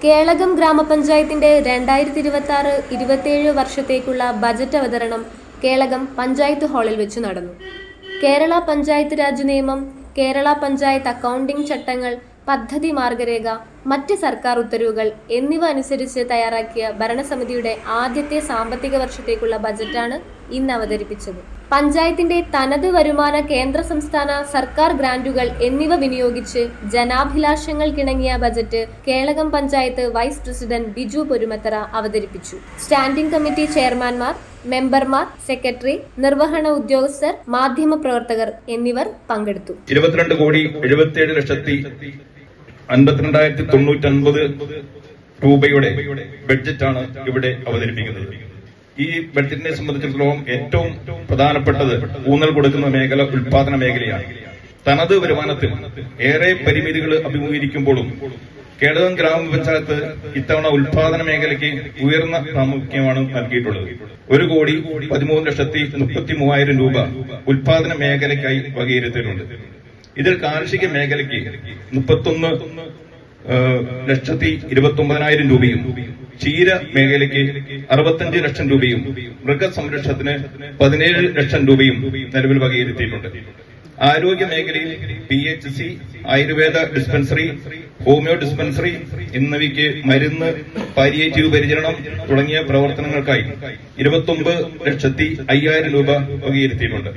കേളകം ഗ്രാമപഞ്ചായത്തിന്റെ 2026-27 വർഷത്തേക്കുള്ള ബജറ്റ് അവതരണം കേളകം പഞ്ചായത്ത് ഹാളിൽ വെച്ച് നടന്നു. കേരള പഞ്ചായത്ത് രാജ് നിയമം, കേരള പഞ്ചായത്ത് അക്കൗണ്ടിംഗ് ചട്ടങ്ങൾ, പദ്ധതി മാർഗരേഖ, മറ്റ് സർക്കാർ ഉത്തരവുകൾ എന്നിവ അനുസരിച്ച് തയ്യാറാക്കിയ ഭരണസമിതിയുടെ ആദ്യത്തെ സാമ്പത്തിക വർഷത്തേക്കുള്ള ബജറ്റാണ് ഇന്ന് അവതരിപ്പിച്ചത്. പഞ്ചായത്തിന്റെ തനത് വരുമാന, കേന്ദ്ര സംസ്ഥാന സർക്കാർ ഗ്രാന്റുകൾ എന്നിവ വിനിയോഗിച്ച് ജനാഭിലാഷങ്ങൾക്കിണങ്ങിയ budget Kelakam panchayat vice president Biju Porumathara അവതരിപ്പിച്ചു. സ്റ്റാൻഡിംഗ് കമ്മിറ്റി ചെയർമാൻമാർ, മെമ്പർമാർ, സെക്രട്ടറി, നിർവഹണ ഉദ്യോഗസ്ഥർ, മാധ്യമ പ്രവർത്തകർ എന്നിവർ പങ്കെടുത്തു. 22,72,52,999 രൂപയുടെ ബഡ്ജറ്റാണ് ഇവിടെ അവതരിപ്പിക്കുന്നത്. ഈ ബഡ്ജറ്റിനെ സംബന്ധിച്ചിടത്തോളം ഏറ്റവും പ്രധാനപ്പെട്ടത് ഊന്നൽ കൊടുക്കുന്ന മേഖല ഉൽപാദന മേഖലയാണ്. തനത് വരുമാനത്തിൽ ഏറെ പരിമിതികൾ അഭിമുഖീകരിക്കുമ്പോഴും കേളകം ഗ്രാമപഞ്ചായത്ത് ഇത്തവണ ഉൽപാദന മേഖലയ്ക്ക് ഉയർന്ന പ്രാമുഖ്യമാണ് നൽകിയിട്ടുള്ളത്. 1,13,33,000 രൂപ ഉൽപാദന മേഖലയ്ക്കായി വകയിരുത്തിയിട്ടുണ്ട്. ഇതിൽ കാർഷിക മേഖലയ്ക്ക് 31,29,000 രൂപയും, ക്ഷീര മേഖലയ്ക്ക് 65 ലക്ഷം രൂപയും, മൃഗസംരക്ഷണത്തിന് 17 ലക്ഷം രൂപയും നിലവിൽ വകയിരുത്തിയിട്ടുണ്ട്. ആരോഗ്യ മേഖലയിൽ PHC, Ayurveda dispensary, homeo dispensary എന്നിവയ്ക്ക് മരുന്ന്, പാലിയേറ്റീവ് പരിചരണം തുടങ്ങിയ പ്രവർത്തനങ്ങൾക്കായി 29,05,000 രൂപ വകയിരുത്തിയിട്ടുണ്ട്.